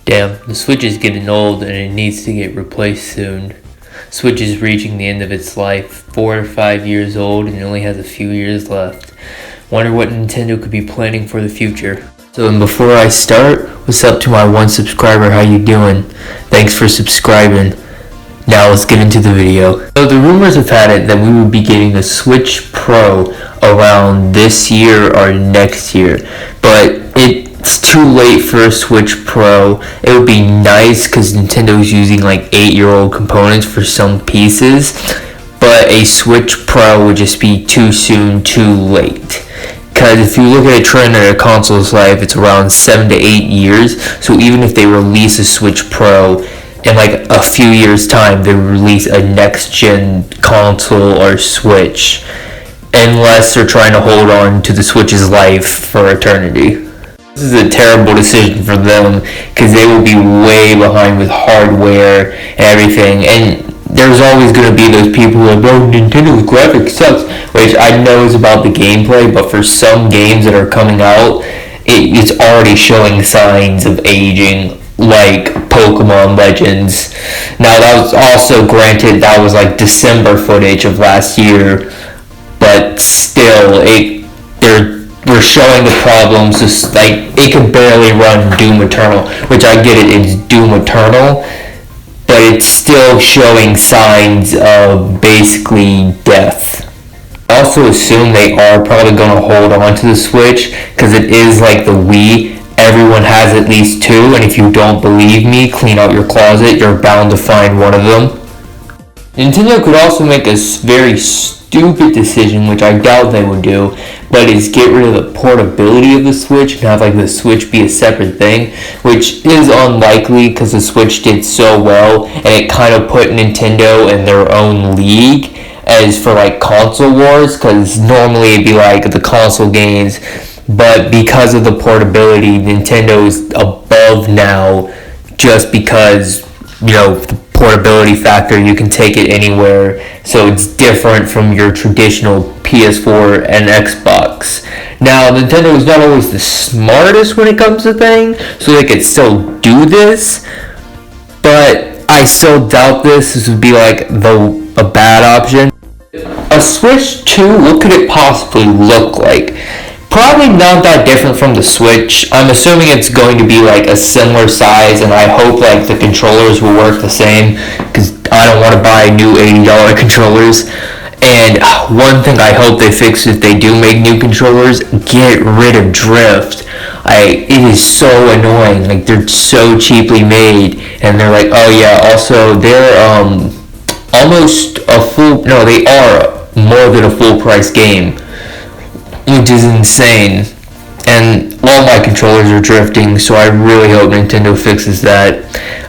Damn, the Switch is getting old and it needs to get replaced soon. Switch is reaching the end of its life, 4 or 5 years old and it only has a few years left. Wonder what Nintendo could be planning for the future. So and before I start, what's up to my one subscriber, how you doing? Thanks for subscribing. Now let's get into the video. So the rumors have had it that we would be getting a Switch Pro around this year or next year, but it's too late for a Switch Pro. It would be nice because Nintendo's using like 8-year-old components for some pieces, but a Switch Pro would just be too soon, too late. Because if you look at a trend in a console's life, it's around 7 to 8 years. So even if they release a Switch Pro in like a few years time, they release a next gen console or Switch, unless they're trying to hold on to the Switch's life for eternity. This is a terrible decision for them because they will be way behind with hardware and everything. And there's always going to be those people who are like, bro, Nintendo's graphics sucks, which I know is about the gameplay, but for some games that are coming out, it's already showing signs of aging, like Pokemon Legends. Now that was also, granted, that was like December footage of last year, but still, we're showing the problems. Just like it could barely run Doom Eternal, which I get it's Doom Eternal, but it's still showing signs of basically death. I also assume they are probably going to hold on to the Switch because it is like the Wii. Everyone has at least two, and if you don't believe me, clean out your closet. You're bound to find one of them. Nintendo could also make a very stupid decision, which I doubt they would do, but is get rid of the portability of the Switch and have like the Switch be a separate thing, which is unlikely because the Switch did so well and it kind of put Nintendo in their own league as for like console wars, because normally it'd be like the console games, but because of the portability, Nintendo is above now just because, you know, the portability factor, you can take it anywhere, so it's different from your traditional PS4 and Xbox. Now, Nintendo is not always the smartest when it comes to things, so they could still do this, but I still doubt this would be like a bad option. A Switch 2, what could it possibly look like? Probably not that different from the Switch. I'm assuming it's going to be like a similar size, and I hope like the controllers will work the same because I don't want to buy new $80 controllers. And one thing I hope they fix if they do make new controllers, get rid of drift. It is so annoying. Like they're so cheaply made, and they're like, oh yeah, also they're almost a full. No, they are more than a full price game, which is insane. And all my controllers are drifting, so I really hope Nintendo fixes that.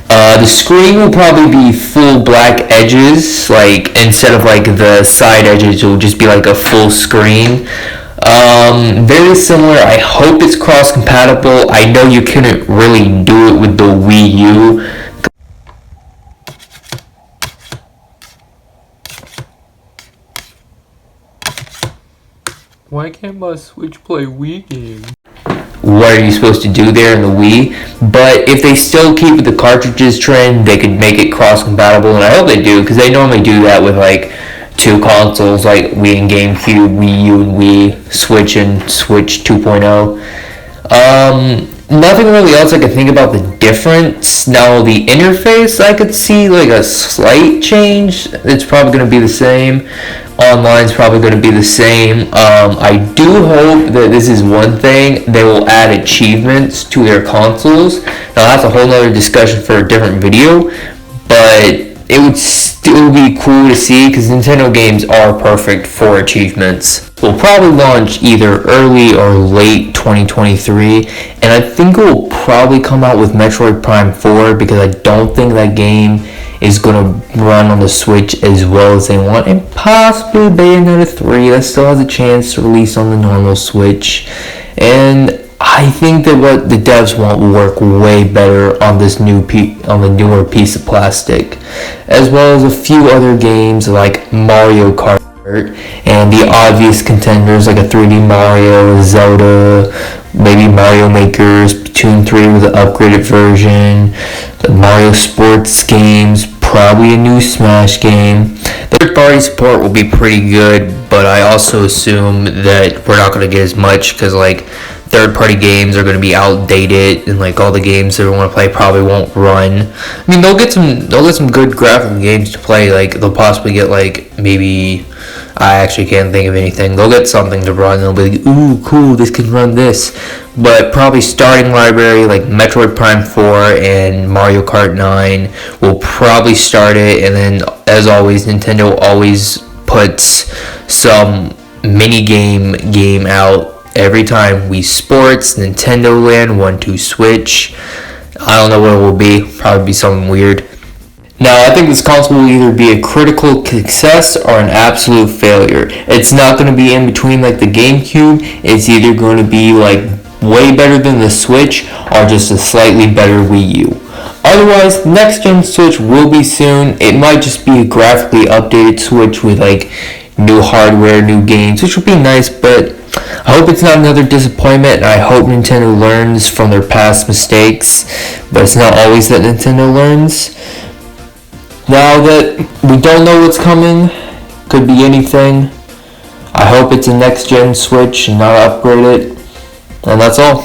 The screen will probably be full black edges, like instead of like the side edges, it will just be like a full screen. Very similar. I hope it's cross compatible. I know you couldn't really do it with the Wii U. Why can't my Switch play Wii games? What are you supposed to do there in the Wii? But if they still keep the cartridges trend, they could make it cross-compatible, and I hope they do, because they normally do that with like two consoles, like Wii and GameCube, Wii U and Wii, Switch and Switch 2.0. Nothing really else I could think about the difference. Now the interface, I could see like a slight change. It's probably going to be the same. Online's probably going to be the same. I do hope that this is one thing, they will add achievements to their consoles. Now that's a whole nother discussion for a different video, but it would still be cool to see because Nintendo games are perfect for achievements. We'll probably launch either early or late 2023, and I think it will probably come out with Metroid Prime 4 because I don't think that game is going to run on the Switch as well as they want, and possibly Bayonetta 3 that still has a chance to release on the normal Switch. And I think that what the devs want will work way better on this on the newer piece of plastic, as well as a few other games like Mario Kart and the obvious contenders like a 3D Mario, Zelda, maybe Mario Maker, Splatoon 3 with an upgraded version, the Mario Sports games, probably a new Smash game. Third-party support will be pretty good, but I also assume that we're not going to get as much because like third-party games are going to be outdated, and like all the games that we want to play probably won't run. I mean, they'll get some good graphical games to play. Like they'll possibly get like maybe. I actually can't think of anything. They'll get something to run. They'll be like, ooh, cool, this can run this. But probably starting library like Metroid Prime 4 and Mario Kart 9 will probably start it. And then, as always, Nintendo always puts some mini game out every time. Wii Sports, Nintendo Land, 1-2 Switch. I don't know what it will be. Probably be something weird. Now, I think this console will either be a critical success or an absolute failure. It's not going to be in between like the GameCube. It's either going to be like way better than the Switch or just a slightly better Wii U. Otherwise, next gen Switch will be soon. It might just be a graphically updated Switch with like new hardware, new games, which would be nice, but I hope it's not another disappointment, and I hope Nintendo learns from their past mistakes, but it's not always that Nintendo learns. Now that we don't know what's coming, could be anything, I hope it's a next gen Switch and not upgrade it, and that's all.